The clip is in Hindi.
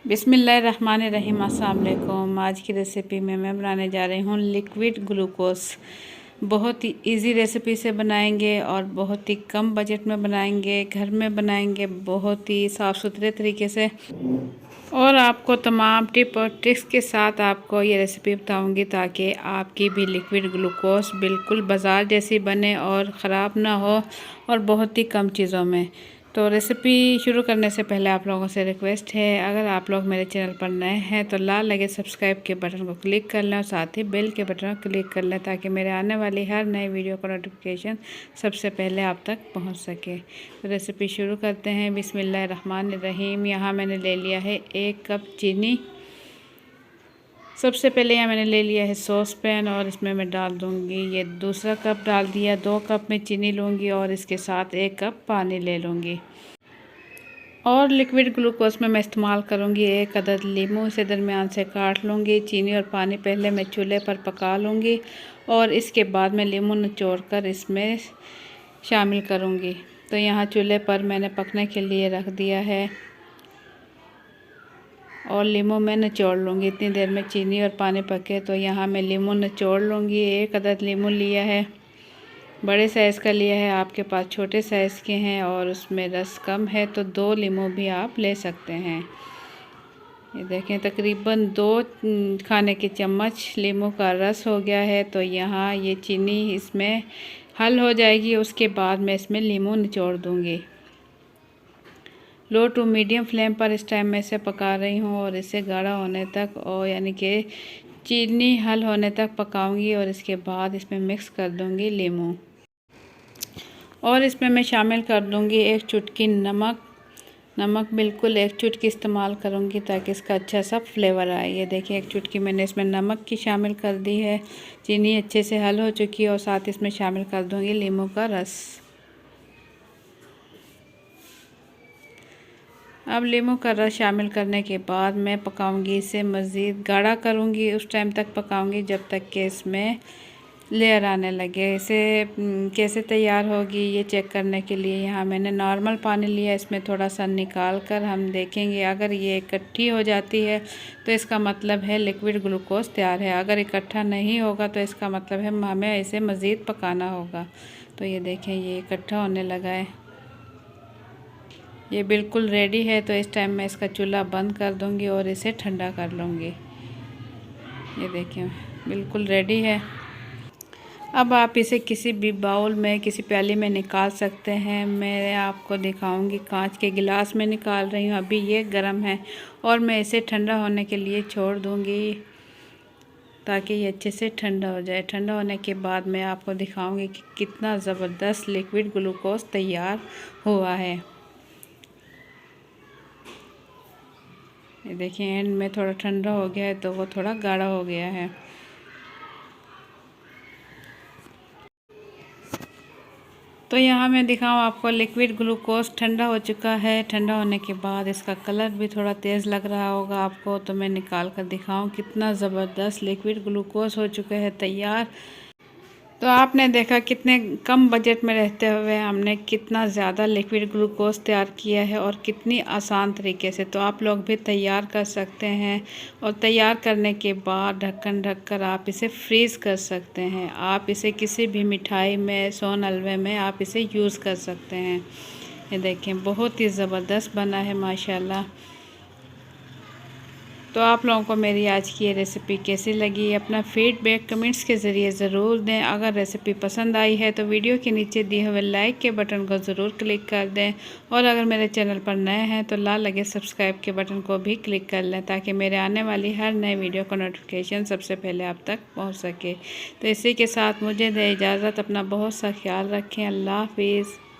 बिस्मिल्लाहिर्रहमानिर्रहीम। अस्सलाम वालेकुम। आज की रेसिपी में मैं बनाने जा रही हूँ लिक्विड ग्लूकोस। बहुत ही इजी रेसिपी से बनाएंगे और बहुत ही कम बजट में बनाएंगे, घर में बनाएंगे बहुत ही साफ़ सुथरे तरीके से, और आपको तमाम टिप और ट्रिक्स के साथ आपको ये रेसिपी बताऊंगी ताकि आपकी भी लिक्विड ग्लूकोस बिल्कुल बाज़ार जैसी बने और ख़राब ना हो, और बहुत ही कम चीज़ों में। तो रेसिपी शुरू करने से पहले आप लोगों से रिक्वेस्ट है, अगर आप लोग मेरे चैनल पर नए हैं तो लाल लगे सब्सक्राइब के बटन को क्लिक कर लें और साथ ही बेल के बटन को क्लिक कर लें ताकि मेरे आने वाली हर नई वीडियो का नोटिफिकेशन सबसे पहले आप तक पहुंच सके। तो रेसिपी शुरू करते हैं। बिस्मिल्लाहिर्रहमानिर्रहीम। यहाँ मैंने ले लिया है 1 कप चीनी। सबसे पहले यहाँ मैंने ले लिया है सॉस पैन और इसमें मैं डाल दूँगी ये दूसरा कप डाल दिया। 2 कप में चीनी लूँगी और इसके साथ 1 कप पानी ले लूँगी। और लिक्विड ग्लूकोज में मैं इस्तेमाल करूँगी 1 अदद लीमू। इसे दरमियान से काट लूँगी। चीनी और पानी पहले मैं चूल्हे पर पका लूँगी और इसके बाद मैं लीमू निचोड़कर इसमें शामिल करूँगी। तो यहाँ चूल्हे पर मैंने पकने के लिए रख दिया है और लीमू मैं निचोड़ लूँगी। इतनी देर में चीनी और पानी पके तो यहाँ मैं लीमू निचोड़ लूँगी। 1 अदद लीमू लिया है, बड़े साइज़ का लिया है। आपके पास छोटे साइज़ के हैं और उसमें रस कम है तो 2 लीमू भी आप ले सकते हैं। ये देखें तकरीबन 2 खाने के चम्मच लीमू का रस हो गया है। तो यहाँ ये चीनी इसमें हल हो जाएगी। उसके बाद मैं इसमें लीमू निचोड़ दूँगी। लो टू मीडियम फ्लेम पर इस टाइम मैं इसे पका रही हूँ और इसे गाढ़ा होने तक, और यानी कि चीनी हल होने तक पकाऊंगी। और इसके बाद इसमें मिक्स कर दूंगी लीमू और इसमें मैं शामिल कर दूंगी 1 चुटकी नमक। नमक बिल्कुल 1 चुटकी इस्तेमाल करूंगी ताकि इसका अच्छा सा फ्लेवर आए। ये देखिए 1 चुटकी मैंने इसमें नमक की शामिल कर दी है। चीनी अच्छे से हल हो चुकी है और साथ इसमें शामिल कर दूंगी लीमू का रस। अब लीमू का रस शामिल करने के बाद मैं पकाऊंगी, इसे मज़ीद गाढ़ा करूंगी। उस टाइम तक पकाऊंगी जब तक कि इसमें लेयर आने लगे। इसे कैसे तैयार होगी ये चेक करने के लिए यहाँ मैंने नॉर्मल पानी लिया। इसमें थोड़ा सा निकाल कर हम देखेंगे। अगर ये इकट्ठी हो जाती है तो इसका मतलब है लिक्विड ग्लूकोज तैयार है। अगर इकट्ठा नहीं होगा तो इसका मतलब है हमें इसे मज़ीद पकाना होगा। तो ये देखें ये इकट्ठा होने लगा है, ये बिल्कुल रेडी है। तो इस टाइम मैं इसका चूल्हा बंद कर दूंगी और इसे ठंडा कर लूँगी। ये देखिए बिल्कुल रेडी है। अब आप इसे किसी भी बाउल में, किसी प्याली में निकाल सकते हैं। मैं आपको दिखाऊंगी कांच के गिलास में निकाल रही हूँ। अभी ये गर्म है और मैं इसे ठंडा होने के लिए छोड़ दूँगी ताकि ये अच्छे से ठंडा हो जाए। ठंडा होने के बाद मैं आपको दिखाऊंगी कि कितना ज़बरदस्त लिक्विड ग्लूकोज तैयार हुआ है। ये देखिए एंड में थोड़ा ठंडा हो गया है तो वो थोड़ा गाढ़ा हो गया है। तो यहाँ मैं दिखाऊँ आपको लिक्विड ग्लूकोज ठंडा हो चुका है। ठंडा होने के बाद इसका कलर भी थोड़ा तेज़ लग रहा होगा आपको। तो मैं निकाल कर दिखाऊँ कितना ज़बरदस्त लिक्विड ग्लूकोज हो चुका है तैयार। तो आपने देखा कितने कम बजट में रहते हुए हमने कितना ज़्यादा लिक्विड ग्लूकोज तैयार किया है और कितनी आसान तरीके से। तो आप लोग भी तैयार कर सकते हैं और तैयार करने के बाद ढक्कन ढककर आप इसे फ्रीज़ कर सकते हैं। आप इसे किसी भी मिठाई में, सोन हलवे में आप इसे यूज़ कर सकते हैं। ये देखें बहुत ही ज़बरदस्त बना है माशाल्लाह। तो आप लोगों को मेरी आज की ये रेसिपी कैसी लगी अपना फीडबैक कमेंट्स के ज़रिए ज़रूर दें। अगर रेसिपी पसंद आई है तो वीडियो के नीचे दिए हुए लाइक के बटन को ज़रूर क्लिक कर दें, और अगर मेरे चैनल पर नए हैं तो लाल लगे सब्सक्राइब के बटन को भी क्लिक कर लें ताकि मेरे आने वाली हर नए वीडियो का नोटिफिकेशन सबसे पहले आप तक पहुँच सके। तो इसी के साथ मुझे दें इजाज़त। अपना बहुत सा ख्याल रखें। अल्लाह हाफिज़।